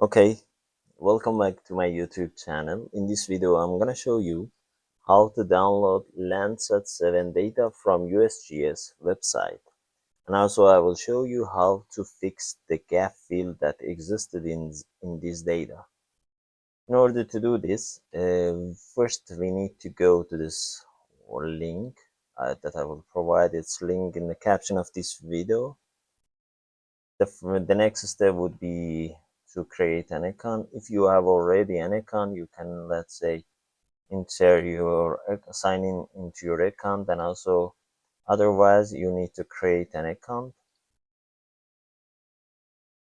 Okay, welcome back to my YouTube channel. In this video, I'm gonna show you how to download Landsat 7 data from USGS website. And also I will show you how to fix the gap field that existed in this data. In order to do this, first we need to go to this link that I will provide its link in the caption of this video. The next step would be to create an account. If you have already an account, you can, let's say, enter your sign in into your account, and also otherwise you need to create an account.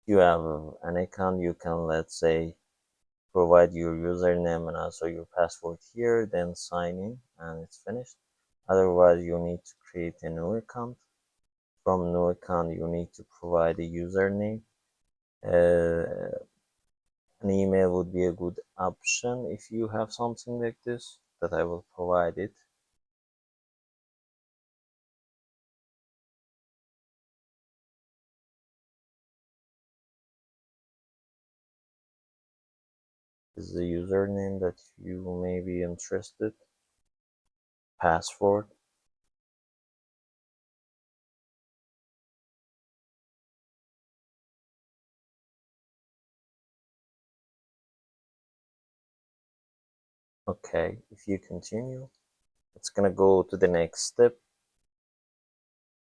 If you have an account, you can, let's say, provide your username and also your password here, then sign in and it's finished. Otherwise you need to create a new account. From new account you need to provide a username. An email would be a good option if you have something like this, that I will provide it. This is the username that you may be interested. Password. Okay, if you continue, it's gonna go to the next step.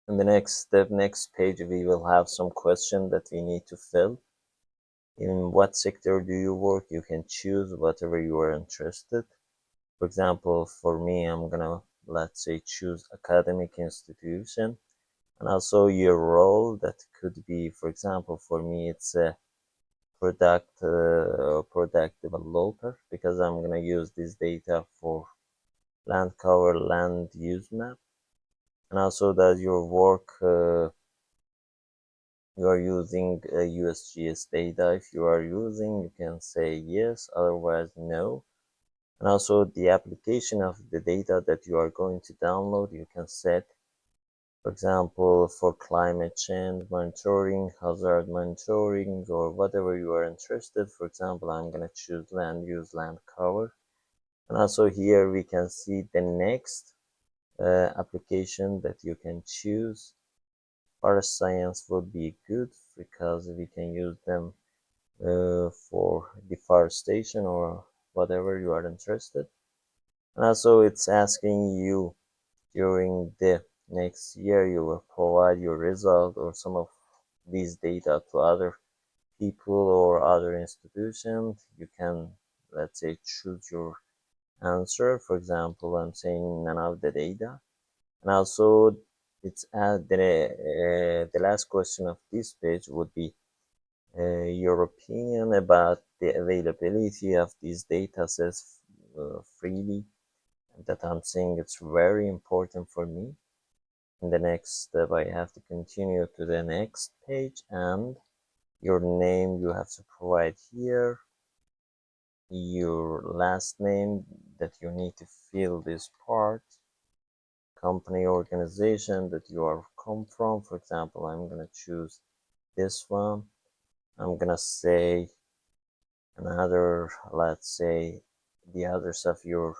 In the next step, next page, we will have some question that we need to fill. In what sector do you work? You can choose whatever you are interested. For example, for me, I'm gonna, let's say, choose academic institution, and also your role. That could be, for example, for me, it's a product developer, because I'm gonna use this data for land cover, land use map. And also, does your work you are using USGS data? If you are using, you can say yes, otherwise no. And also the application of the data that you are going to download, you can set, for example, for climate change monitoring, hazard monitoring, or whatever you are interested. For example, I'm going to choose land use, land cover. And also here we can see the next application that you can choose. Forest science would be good because we can use them for deforestation or whatever you are interested. And also it's asking you, during the next year you will provide your result or some of these data to other people or other institutions. You can, let's say, choose your answer. For example, I'm saying none of the data. And also it's the last question of this page would be your opinion about the availability of these data sets freely. That I'm saying it's very important for me. In the next step, I have to continue to the next page, and your name you have to provide here, your last name that you need to fill this part, company organization that you are come from. For example, I'm gonna choose this one. I'm gonna say another, let's say, the others of your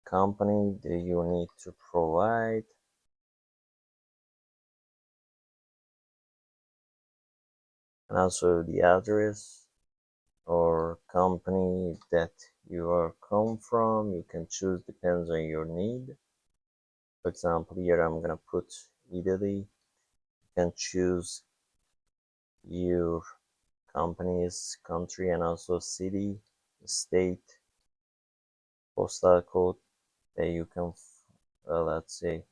company that you need to provide. And also the address or company that you are come from, you can choose, depends on your need. For example, here I'm gonna put Italy. You can choose your company's country and also city, state, postal code that you can, let's say,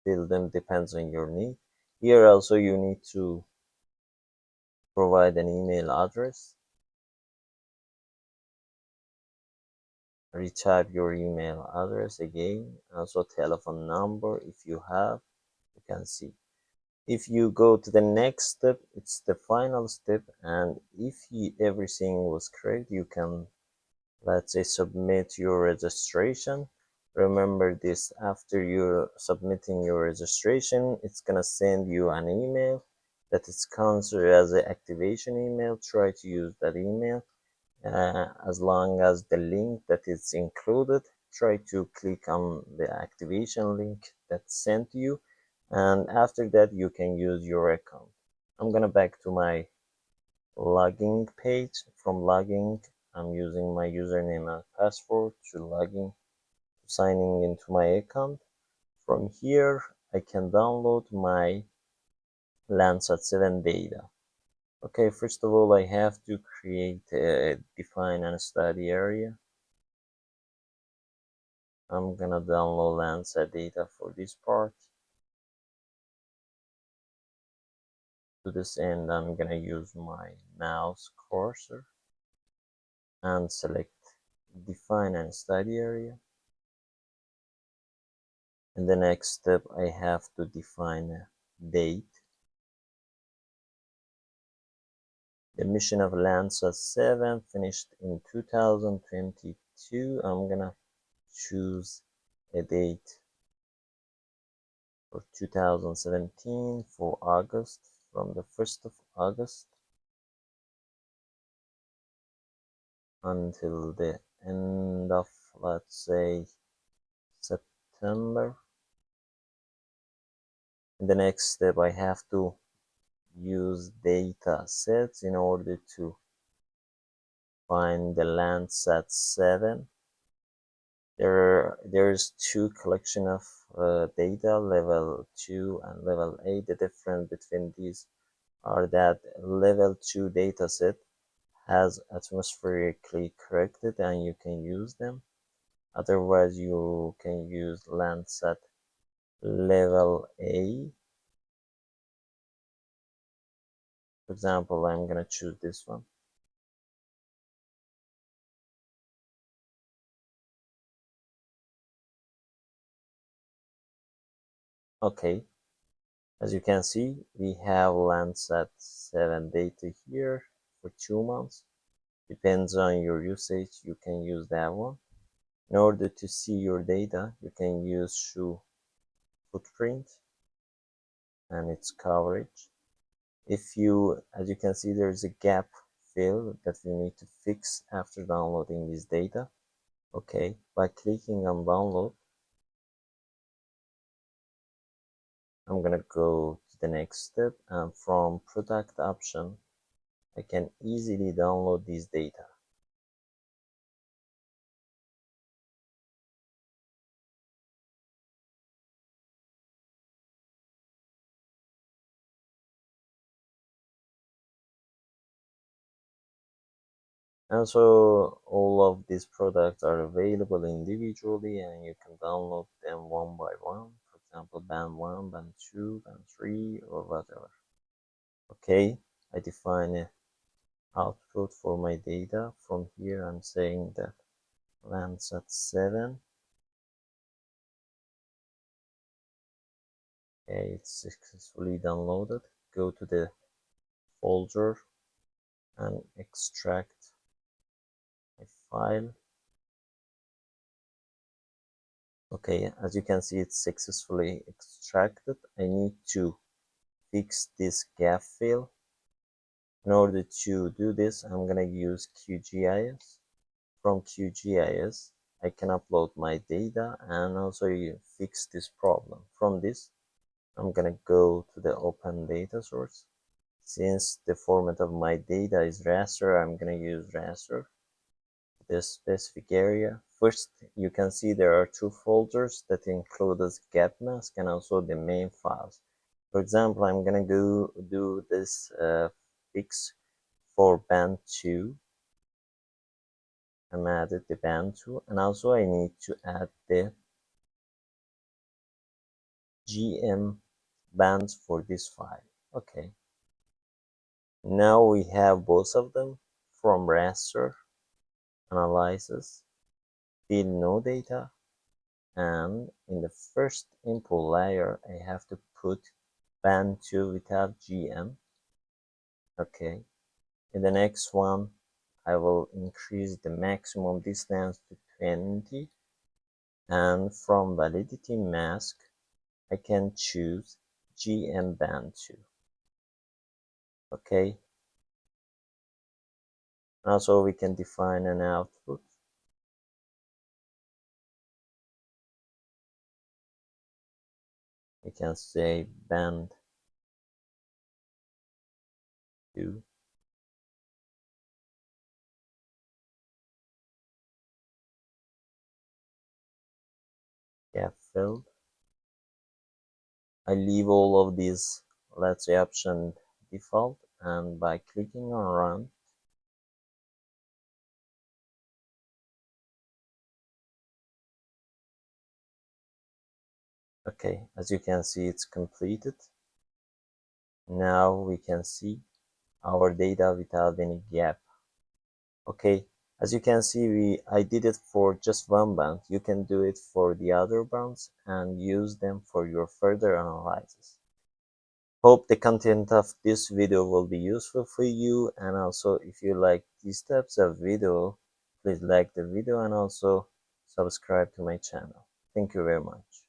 fill them, depends on your need. Here also you need to provide an email address. Retype your email address again, also telephone number if you have. You can see, if you go to the next step, it's the final step, and if everything was correct, you can, let's say, submit your registration. Remember this, after you're submitting your registration, it's gonna send you an email that is considered as an activation email, try to use that email. As long as the link that is included, try to click on the activation link that's sent to you, and after that you can use your account. I'm gonna back to my login page. From login, I'm using my username and password to login, signing into my account. From here, I can download my Landsat 7 data. Okay, first of all, I have to create a define and study area. I'm gonna download Landsat data for this part. To this end, I'm gonna use my mouse cursor and select define and study area. In the next step, I have to define a date. The mission of Landsat 7 finished in 2022. I'm gonna choose a date for 2017 for August, from the 1st of August until the end of, let's say, September. In the next step, I have to use data sets in order to find the Landsat 7. There's two collection of data, level 2 and level 8. The difference between these are that level 2 dataset has atmospherically corrected and you can use them. Otherwise, you can use Landsat level A. For example, I'm gonna choose this one. Okay, as you can see, we have Landsat 7 data here for 2 months. Depends on your usage, you can use that one. In order to see your data, you can use show footprint and its coverage. If you, as you can see, there's a gap fill that we need to fix after downloading this data. Okay, by clicking on download, I'm gonna go to the next step, and from product option, I can easily download this data. And so all of these products are available individually and you can download them one by one. For example, band 1, band 2, band 3, or whatever. Okay, I define a output for my data. From here, I'm saying that Landsat 7. Okay, it's successfully downloaded. Go to the folder and extract a file. Okay, as you can see, it's successfully extracted. I need to fix this gap fill. In order to do this, I'm gonna use QGIS. From QGIS, I can upload my data and also fix this problem. From this, I'm gonna go to the open data source. Since the format of my data is raster, I'm gonna use raster. This specific area. First, you can see there are two folders that include this gap mask and also the main files. For example, I'm gonna go do this fix for band 2. I'm added the band 2, and also I need to add the GM bands for this file. Okay, now we have both of them. From raster analysis, field no data, and in the first input layer I have to put band 2 without GM. Okay, in the next one I will increase the maximum distance to 20, and from validity mask I can choose GM band 2. Okay, and also we can define an output. We can say band 2 gap filled. I leave all of these, let's say, option default, and by clicking on run, okay, as you can see, it's completed. Now we can see our data without any gap. Okay, as you can see, I did it for just one band. You can do it for the other bands and use them for your further analysis. Hope the content of this video will be useful for you, and also if you like these types of video, please like the video and also subscribe to my channel. Thank you very much.